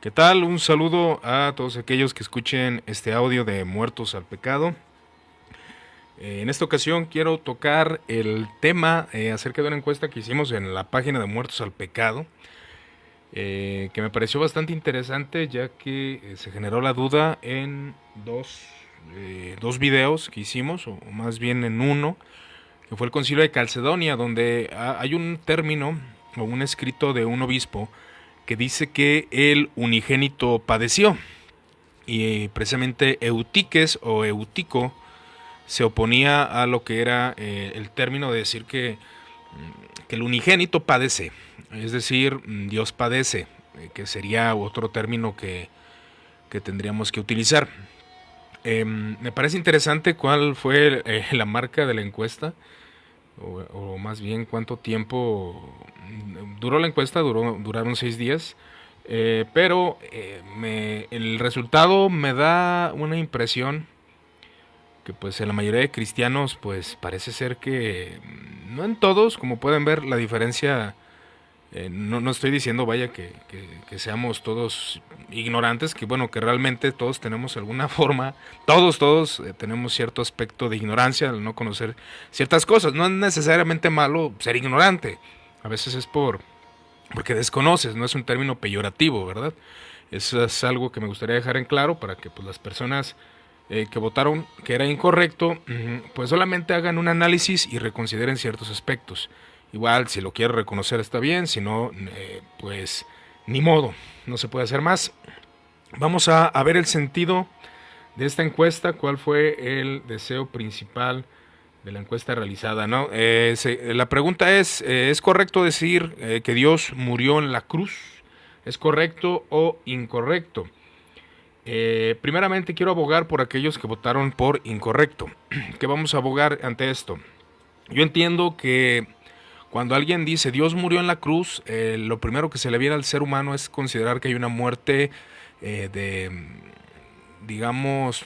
¿Qué tal? Un saludo a todos aquellos que escuchen este audio de Muertos al Pecado. En esta ocasión quiero tocar el tema acerca de una encuesta que hicimos en la página de Muertos al Pecado, que me pareció bastante interesante ya que se generó la duda en dos videos que hicimos, o más bien en uno, que fue el Concilio de Calcedonia, donde hay un término o un escrito de un obispo que dice que el unigénito padeció, y precisamente Eutiques o Eutico se oponía a lo que era el término de decir que el unigénito padece, es decir, Dios padece, que sería otro término que tendríamos que utilizar. Me parece interesante cuál fue la marca de la encuesta, o más bien cuánto tiempo duró la encuesta. Duraron 6 días. Pero el resultado me da una impresión que pues en la mayoría de cristianos pues parece ser que, no en todos, como pueden ver la diferencia. No estoy diciendo vaya que seamos todos ignorantes, que bueno, que realmente todos tenemos alguna forma, todos tenemos cierto aspecto de ignorancia al no conocer ciertas cosas. No es necesariamente malo ser ignorante, a veces es porque desconoces, no es un término peyorativo, ¿verdad? Eso es algo que me gustaría dejar en claro para que pues, las personas que votaron que era incorrecto, pues solamente hagan un análisis y reconsideren ciertos aspectos. Igual, si lo quiere reconocer está bien, si no, pues ni modo, no se puede hacer más. Vamos a ver el sentido de esta encuesta, cuál fue el deseo principal de la encuesta realizada, ¿no? La pregunta ¿es correcto decir que Dios murió en la cruz? ¿Es correcto o incorrecto? Primeramente quiero abogar por aquellos que votaron por incorrecto. ¿Qué vamos a abogar ante esto? Yo entiendo que cuando alguien dice Dios murió en la cruz, lo primero que se le viene al ser humano es considerar que hay una muerte digamos,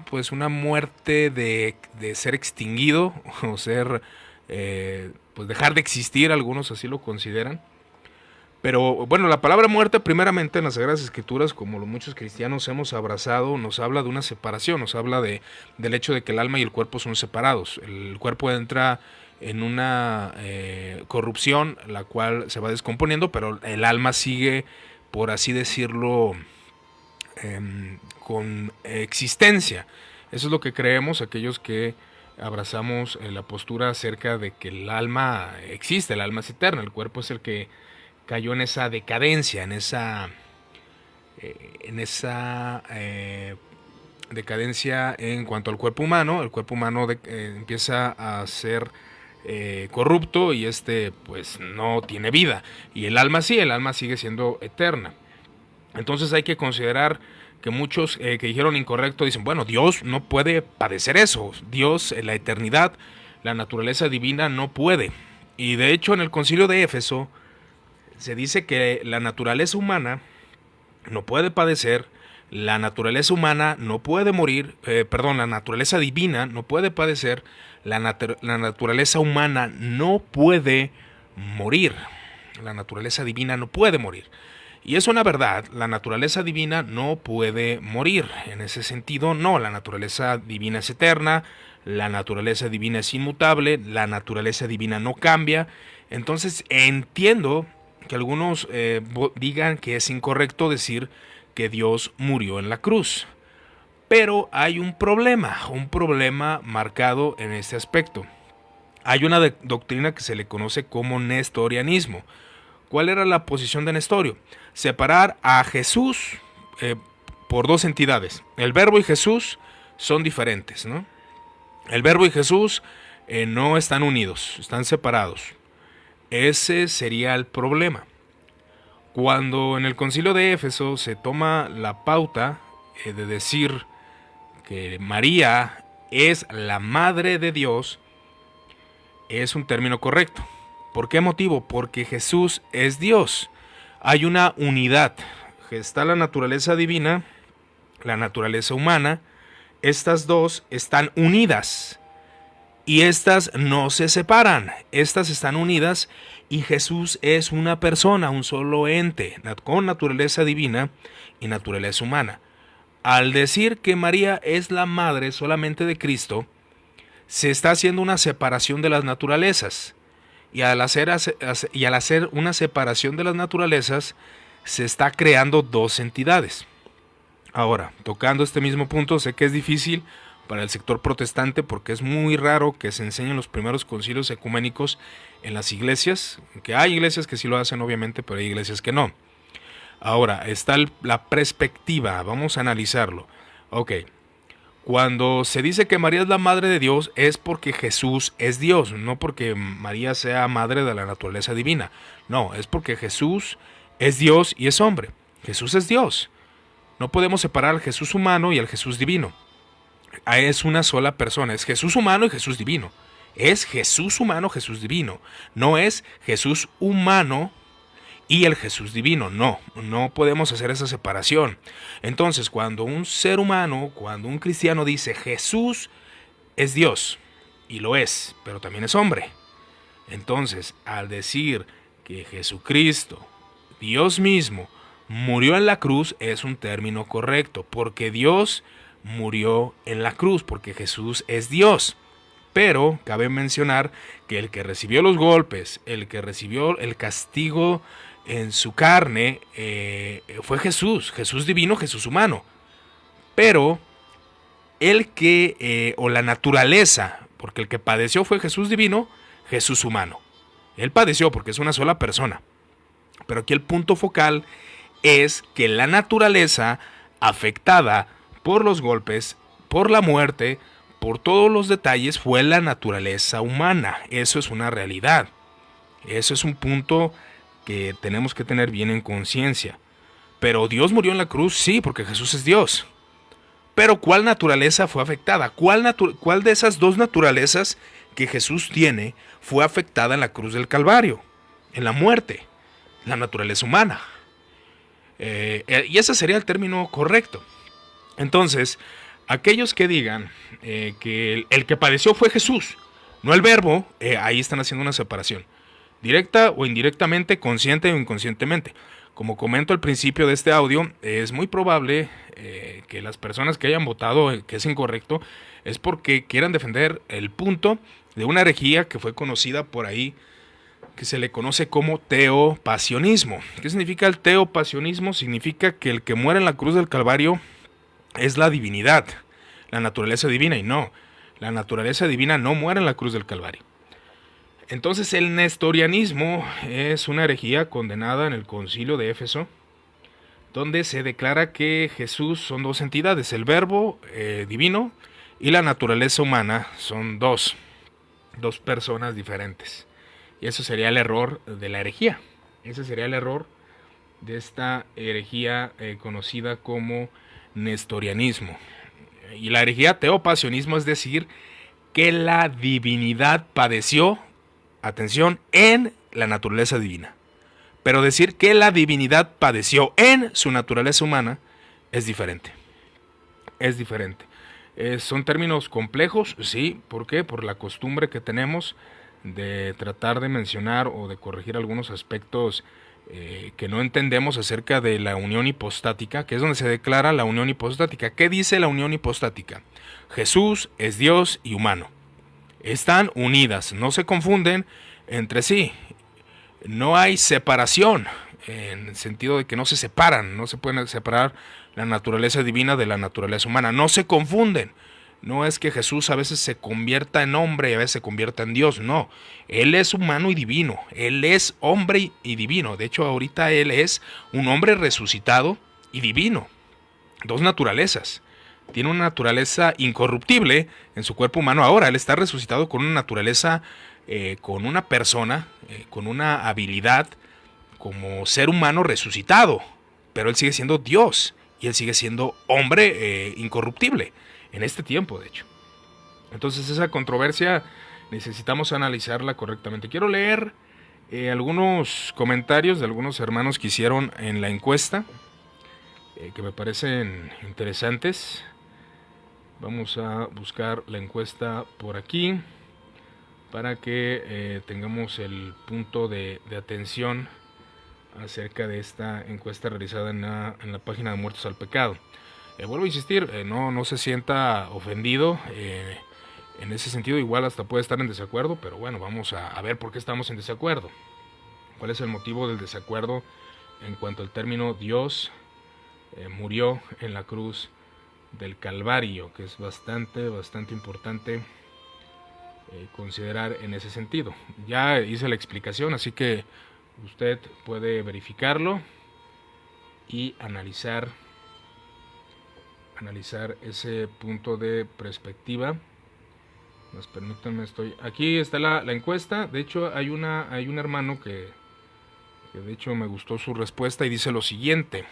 pues una muerte de ser extinguido o ser, pues dejar de existir, algunos así lo consideran. Pero bueno, la palabra muerte primeramente en las Sagradas Escrituras, como muchos cristianos hemos abrazado, nos habla de una separación, nos habla del hecho de que el alma y el cuerpo son separados. El cuerpo entra en una corrupción, la cual se va descomponiendo, pero el alma sigue, por así decirlo, con existencia. Eso es lo que creemos aquellos que abrazamos la postura acerca de que el alma existe, el alma es eterna, el cuerpo es el que cayó en esa decadencia, en esa decadencia en cuanto al cuerpo humano. El cuerpo humano empieza a ser corrupto y pues no tiene vida, y el alma sí, el alma sigue siendo eterna. Entonces hay que considerar que muchos que dijeron incorrecto dicen, bueno, Dios no puede padecer eso, Dios, la eternidad, la naturaleza divina no puede. Y de hecho en el Concilio de Éfeso se dice que la naturaleza humana no puede padecer, la naturaleza humana no puede morir, la naturaleza divina no puede padecer, la naturaleza humana no puede morir, la naturaleza divina no puede morir. Y es una verdad, la naturaleza divina no puede morir. En ese sentido, no, la naturaleza divina es eterna, la naturaleza divina es inmutable, la naturaleza divina no cambia. Entonces entiendo que algunos digan que es incorrecto decir que Dios murió en la cruz. Pero hay un problema marcado en este aspecto. Hay una doctrina que se le conoce como nestorianismo. ¿Cuál era la posición de Nestorio? Separar a Jesús por dos entidades. El Verbo y Jesús son diferentes, ¿no? El Verbo y Jesús no están unidos, están separados. Ese sería el problema. Cuando en el Concilio de Éfeso se toma la pauta de decir que María es la Madre de Dios, es un término correcto. ¿Por qué motivo? Porque Jesús es Dios. Hay una unidad. Está la naturaleza divina, la naturaleza humana. Estas dos están unidas. y estas no se separan, estas están unidas y Jesús es una persona, un solo ente, con naturaleza divina y naturaleza humana. Al decir que María es la madre solamente de Cristo, se está haciendo una separación de las naturalezas. Y al hacer una separación de las naturalezas, se está creando dos entidades. Ahora, tocando este mismo punto, sé que es difícil para el sector protestante porque es muy raro que se enseñen los primeros concilios ecuménicos en las iglesias, que hay iglesias que sí lo hacen obviamente, pero hay iglesias que no. Ahora, está la perspectiva, vamos a analizarlo. Ok, cuando se dice que María es la madre de Dios es porque Jesús es Dios, no porque María sea madre de la naturaleza divina. No, es porque Jesús es Dios y es hombre. Jesús es Dios. No podemos separar al Jesús humano y al Jesús divino. Es una sola persona, es Jesús humano y Jesús divino. Es Jesús humano, Jesús divino. No es Jesús humano y el Jesús divino. No, no podemos hacer esa separación. Entonces, cuando un ser humano, cuando un cristiano dice Jesús es Dios, y lo es, pero también es hombre. Entonces, al decir que Jesucristo, Dios mismo, murió en la cruz, es un término correcto, porque Dios murió en la cruz, porque Jesús es Dios. Pero cabe mencionar que el que recibió los golpes, el que recibió el castigo en su carne, fue Jesús, Jesús divino, Jesús humano. Pero el que, o la naturaleza, porque el que padeció fue Jesús divino, Jesús humano. Él padeció porque es una sola persona. Pero aquí el punto focal es que la naturaleza afectada por los golpes, por la muerte, por todos los detalles, fue la naturaleza humana. Eso es una realidad. Eso es un punto que tenemos que tener bien en conciencia. Pero Dios murió en la cruz, sí, porque Jesús es Dios. Pero ¿cuál naturaleza fue afectada? ¿Cuál de esas dos naturalezas que Jesús tiene fue afectada en la cruz del Calvario? En la muerte. La naturaleza humana. Y ese sería el término correcto. Entonces, aquellos que digan que el que padeció fue Jesús, no el verbo, ahí están haciendo una separación. Directa o indirectamente, consciente o inconscientemente. Como comento al principio de este audio, es muy probable que las personas que hayan votado que es incorrecto es porque quieran defender el punto de una herejía que fue conocida por ahí, que se le conoce como teopasionismo. ¿Qué significa el teopasionismo? Significa que el que muere en la cruz del Calvario es la divinidad, la naturaleza divina, y no, la naturaleza divina no muere en la cruz del Calvario. Entonces el nestorianismo es una herejía condenada en el concilio de Éfeso, donde se declara que Jesús son dos entidades, el verbo divino y la naturaleza humana son dos personas diferentes. Y eso sería el error de la herejía. Ese sería el error de esta herejía conocida como nestorianismo. Y la herejía teopasionismo es decir que la divinidad padeció, atención, en la naturaleza divina. Pero decir que la divinidad padeció en su naturaleza humana es diferente. Es diferente. Son términos complejos, sí. ¿Por qué? Por la costumbre que tenemos de tratar de mencionar o de corregir algunos aspectos que no entendemos acerca de la unión hipostática, que es donde se declara la unión hipostática. ¿Qué dice la unión hipostática? Jesús es Dios y humano. Están unidas, no se confunden entre sí. No hay separación, en el sentido de que no se separan, no se pueden separar la naturaleza divina de la naturaleza humana, no se confunden. No es que Jesús a veces se convierta en hombre y a veces se convierta en Dios, no. Él es humano y divino, Él es hombre y divino. De hecho, ahorita Él es un hombre resucitado y divino. Dos naturalezas. Tiene una naturaleza incorruptible en su cuerpo humano ahora. Él está resucitado con una naturaleza, con una persona, con una habilidad como ser humano resucitado. Pero Él sigue siendo Dios y Él sigue siendo hombre incorruptible. En este tiempo, de hecho. Entonces esa controversia necesitamos analizarla correctamente. Quiero leer algunos comentarios de algunos hermanos que hicieron en la encuesta, que me parecen interesantes. Vamos a buscar la encuesta por aquí. para que tengamos el punto de atención acerca de esta encuesta realizada en la página de Muertos al Pecado. Vuelvo a insistir, no se sienta ofendido, en ese sentido igual hasta puede estar en desacuerdo, pero bueno, vamos a ver por qué estamos en desacuerdo. ¿Cuál es el motivo del desacuerdo en cuanto al término Dios murió en la cruz del Calvario? Que es bastante importante considerar en ese sentido. Ya hice la explicación, así que usted puede verificarlo y analizar ese punto de perspectiva. Permítanme, aquí está la encuesta. De hecho hay un hermano que de hecho me gustó su respuesta y dice lo siguiente.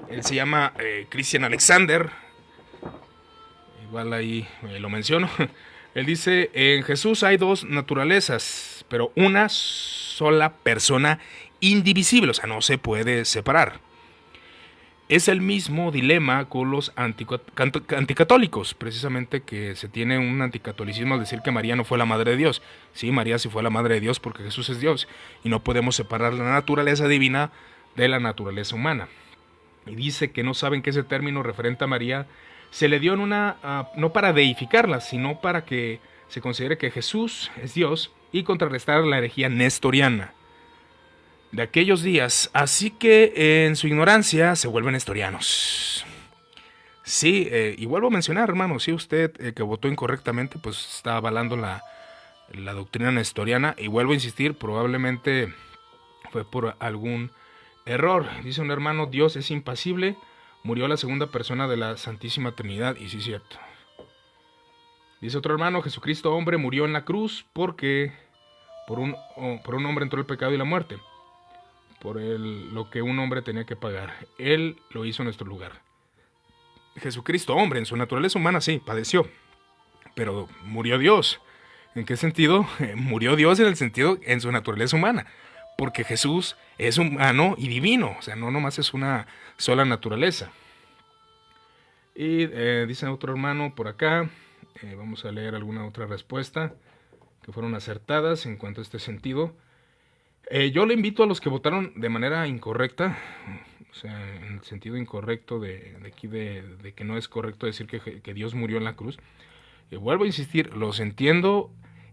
Él se llama Christian Alexander, igual ahí lo menciono. Él dice: en Jesús hay dos naturalezas, pero una sola persona indivisible, o sea, no se puede separar. Es el mismo dilema con los anticatólicos, precisamente, que se tiene un anticatolicismo al decir que María no fue la madre de Dios. Sí, María sí fue la madre de Dios porque Jesús es Dios y no podemos separar la naturaleza divina de la naturaleza humana. Y dice que no saben que ese término referente a María se le dio en no para deificarla, sino para que se considere que Jesús es Dios y contrarrestar la herejía nestoriana de aquellos días, así que en su ignorancia se vuelven nestorianos. Sí, y vuelvo a mencionar, hermano, si usted que votó incorrectamente, pues está avalando la doctrina nestoriana, y vuelvo a insistir, probablemente fue por algún error. Dice un hermano: Dios es impasible, murió la segunda persona de la Santísima Trinidad, y sí es cierto. Dice otro hermano: Jesucristo hombre murió en la cruz porque por un hombre entró el pecado y la muerte, por lo que un hombre tenía que pagar. Él lo hizo en nuestro lugar. Jesucristo, hombre, en su naturaleza humana sí, padeció, pero murió Dios. ¿En qué sentido? Murió Dios en el sentido, en su naturaleza humana, porque Jesús es humano y divino, o sea, no nomás es una sola naturaleza. Y dice otro hermano por acá, vamos a leer alguna otra respuesta que fueron acertadas en cuanto a este sentido. Yo le invito a los que votaron de manera incorrecta, o sea, en el sentido incorrecto de que no es correcto decir que Dios murió en la cruz. Vuelvo a insistir, los entiendo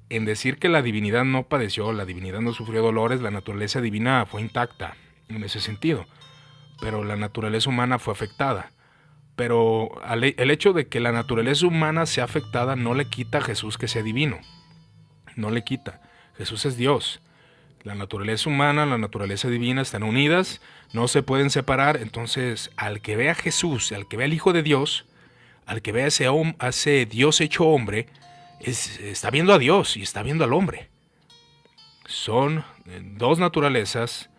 en decir que la divinidad no padeció, la divinidad no sufrió dolores, la naturaleza divina fue intacta en ese sentido, pero la naturaleza humana fue afectada. Pero el hecho de que la naturaleza humana sea afectada no le quita a Jesús que sea divino, no le quita. Jesús es Dios. La naturaleza humana, la naturaleza divina están unidas, no se pueden separar. Entonces, al que vea a Jesús, al que vea al Hijo de Dios, al que vea a ese Dios hecho hombre, está viendo a Dios y está viendo al hombre. Son dos naturalezas,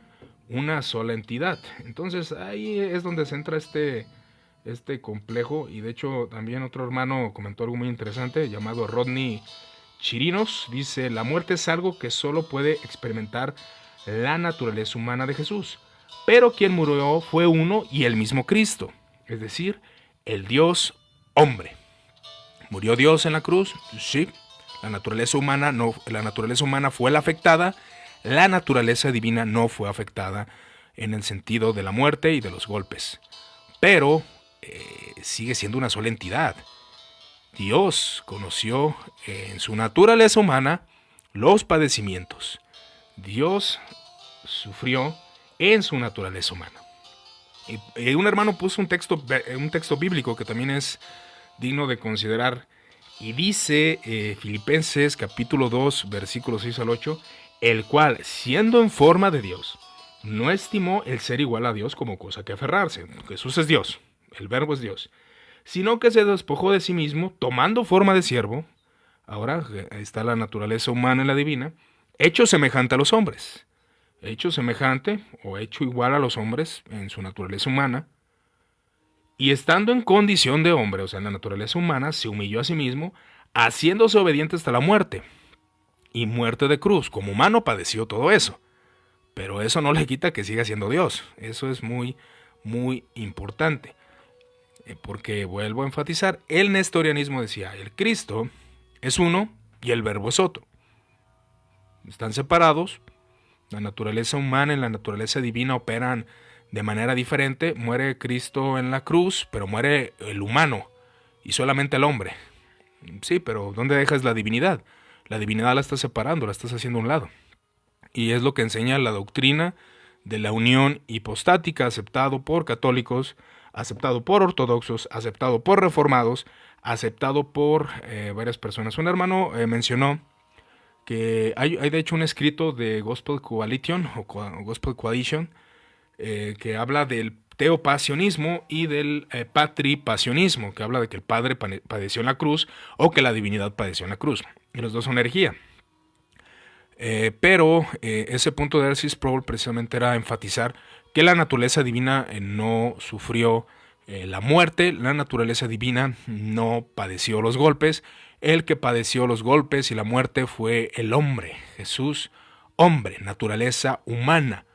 una sola entidad. Entonces, ahí es donde se entra este complejo. Y de hecho, también otro hermano comentó algo muy interesante, llamado Rodney Chirinos. Dice: la muerte es algo que solo puede experimentar la naturaleza humana de Jesús, pero quien murió fue uno y el mismo Cristo, es decir, el Dios hombre. ¿Murió Dios en la cruz? Sí. La naturaleza humana fue la afectada, la naturaleza divina no fue afectada en el sentido de la muerte y de los golpes, pero sigue siendo una sola entidad. Dios conoció en su naturaleza humana los padecimientos. Dios sufrió en su naturaleza humana. Y un hermano puso un texto bíblico que también es digno de considerar. Y dice Filipenses capítulo 2, versículos 6 al 8, el cual, siendo en forma de Dios, no estimó el ser igual a Dios como cosa que aferrarse. Jesús es Dios, el verbo es Dios, sino que se despojó de sí mismo, tomando forma de siervo. Ahora está la naturaleza humana y la divina, hecho semejante a los hombres, hecho semejante o hecho igual a los hombres en su naturaleza humana, y estando en condición de hombre, o sea, en la naturaleza humana, se humilló a sí mismo, haciéndose obediente hasta la muerte, y muerte de cruz. Como humano padeció todo eso, pero eso no le quita que siga siendo Dios. Eso es muy, muy importante. Porque vuelvo a enfatizar, el nestorianismo decía: el Cristo es uno y el verbo es otro. Están separados. La naturaleza humana y la naturaleza divina operan de manera diferente. Muere Cristo en la cruz, pero muere el humano y solamente el hombre. Sí, pero ¿dónde dejas la divinidad? La divinidad la estás separando, la estás haciendo a un lado. Y es lo que enseña la doctrina de la unión hipostática, aceptado por católicos, aceptado por ortodoxos, aceptado por reformados, aceptado por varias personas. Un hermano mencionó que hay de hecho un escrito de Gospel Coalition o Gospel Coalition que habla del teopasionismo y del patripasionismo, que habla de que el Padre padeció en la cruz o que la divinidad padeció en la cruz. Y los dos son herejía. Pero ese punto de R.C. Sproul precisamente era enfatizar que la naturaleza divina no sufrió la muerte, la naturaleza divina no padeció los golpes, el que padeció los golpes y la muerte fue el hombre, Jesús, hombre, naturaleza humana.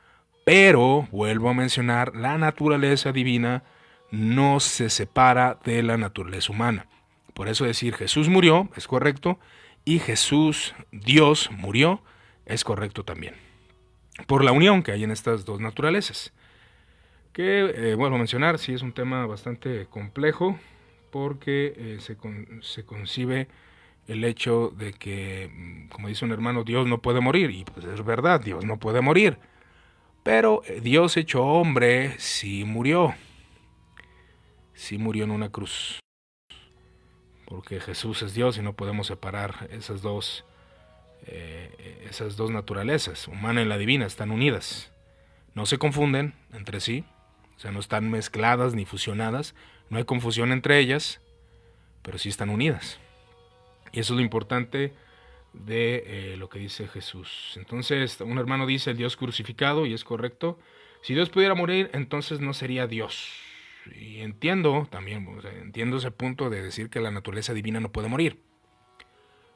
Pero, vuelvo a mencionar, la naturaleza divina no se separa de la naturaleza humana. Por eso decir Jesús murió es correcto y Jesús, Dios, murió es correcto también. Por la unión que hay en estas dos naturalezas. Que, vuelvo a mencionar, sí es un tema bastante complejo porque se concibe el hecho de que, como dice un hermano, Dios no puede morir. Y pues es verdad, Dios no puede morir. Pero Dios hecho hombre sí murió. Sí murió en una cruz. Porque Jesús es Dios y no podemos separar esas dos naturalezas, humana y la divina, están unidas. No se confunden entre sí, o sea, no están mezcladas ni fusionadas, no hay confusión entre ellas, pero sí están unidas. Y eso es lo importante de lo que dice Jesús. Entonces, un hermano dice el Dios crucificado, y es correcto. Si Dios pudiera morir, entonces no sería Dios. Y entiendo también, o sea, entiendo ese punto de decir que la naturaleza divina no puede morir.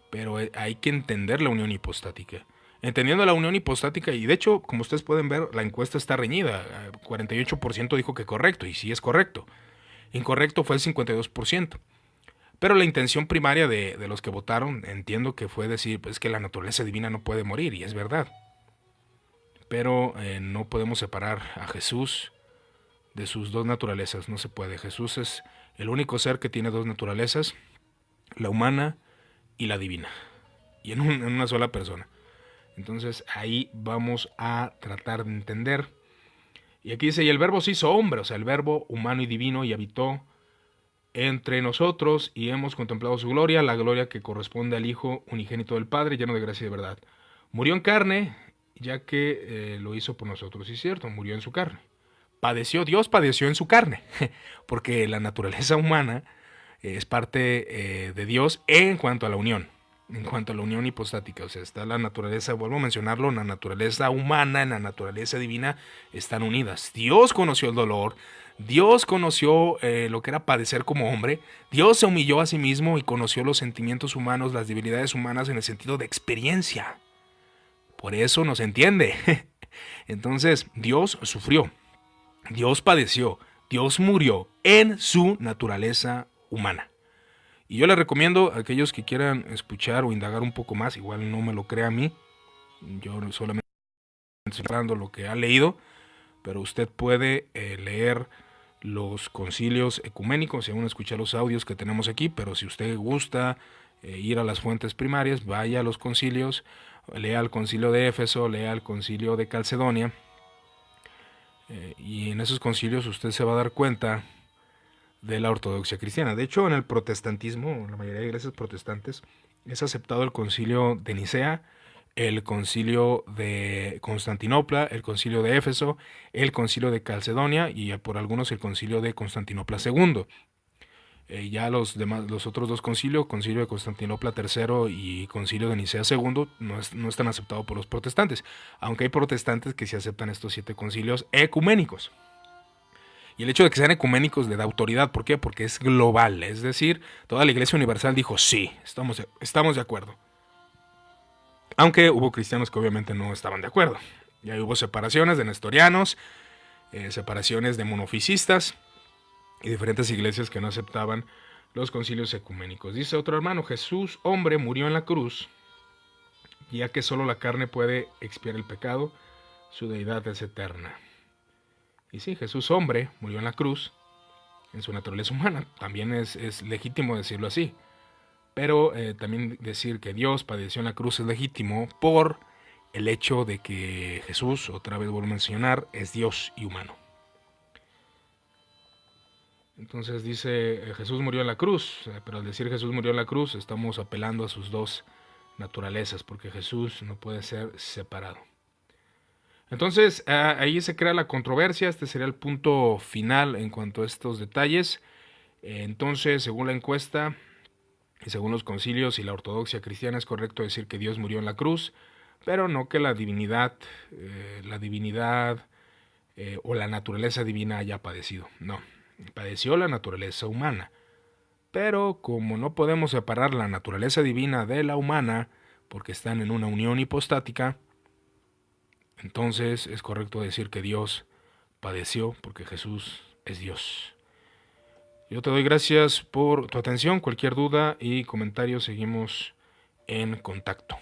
Pero hay que entender la unión hipostática. Entendiendo la unión hipostática, y de hecho, como ustedes pueden ver, la encuesta está reñida. 48% dijo que correcto, y sí es correcto. Incorrecto fue el 52%. Pero la intención primaria de los que votaron, entiendo que fue decir pues que la naturaleza divina no puede morir, y es verdad. Pero no podemos separar a Jesús de sus dos naturalezas, no se puede. Jesús es el único ser que tiene dos naturalezas, la humana y la divina, y en una sola persona. Entonces ahí vamos a tratar de entender. Y aquí dice, y el verbo se hizo hombre, o sea, el verbo humano y divino, y habitó entre nosotros, y hemos contemplado su gloria, la gloria que corresponde al Hijo unigénito del Padre, lleno de gracia y de verdad. Murió en carne, ya que lo hizo por nosotros, y es cierto, murió en su carne. Padeció, Dios padeció en su carne, porque la naturaleza humana es parte de Dios en cuanto a la unión. En cuanto a la unión hipostática, o sea, está la naturaleza, vuelvo a mencionarlo, la naturaleza humana y la naturaleza divina están unidas. Dios conoció el dolor, Dios conoció lo que era padecer como hombre, Dios se humilló a sí mismo y conoció los sentimientos humanos, las debilidades humanas en el sentido de experiencia. Por eso nos entiende. Entonces, Dios sufrió, Dios padeció, Dios murió en su naturaleza humana. Y yo le recomiendo a aquellos que quieran escuchar o indagar un poco más, igual no me lo crea a mí, yo solamente estoy hablando lo que ha leído, pero usted puede leer los concilios ecuménicos y aún escuchar los audios que tenemos aquí, pero si usted gusta ir a las fuentes primarias, vaya a los concilios, lea el concilio de Éfeso, lea el concilio de Calcedonia, y en esos concilios usted se va a dar cuenta de la ortodoxia cristiana. De hecho, en el protestantismo, en la mayoría de iglesias protestantes, es aceptado el concilio de Nicea, el concilio de Constantinopla, el concilio de Éfeso, el concilio de Calcedonia y por algunos el concilio de Constantinopla II. Ya los otros dos concilios, concilio de Constantinopla III y concilio de Nicea II, no están aceptados por los protestantes, aunque hay protestantes que sí aceptan estos 7 concilios ecuménicos. Y el hecho de que sean ecuménicos le da autoridad. ¿Por qué? Porque es global. Es decir, toda la Iglesia Universal dijo, sí, estamos de acuerdo. Aunque hubo cristianos que obviamente no estaban de acuerdo. Y ahí hubo separaciones de nestorianos, separaciones de monofisistas y diferentes iglesias que no aceptaban los concilios ecuménicos. Dice otro hermano, Jesús, hombre, murió en la cruz, ya que solo la carne puede expiar el pecado, su deidad es eterna. Y sí, Jesús hombre murió en la cruz en su naturaleza humana, también es legítimo decirlo así, pero también decir que Dios padeció en la cruz es legítimo por el hecho de que Jesús, otra vez vuelvo a mencionar, es Dios y humano. Entonces dice, Jesús murió en la cruz, pero al decir Jesús murió en la cruz estamos apelando a sus dos naturalezas, porque Jesús no puede ser separado. Entonces ahí se crea la controversia, este sería el punto final en cuanto a estos detalles. Entonces, según la encuesta y según los concilios y la ortodoxia cristiana, es correcto decir que Dios murió en la cruz, pero no que la divinidad o la naturaleza divina haya padecido. No, padeció la naturaleza humana. Pero como no podemos separar la naturaleza divina de la humana, porque están en una unión hipostática, entonces es correcto decir que Dios padeció porque Jesús es Dios. Yo te doy gracias por tu atención. Cualquier duda y comentario seguimos en contacto.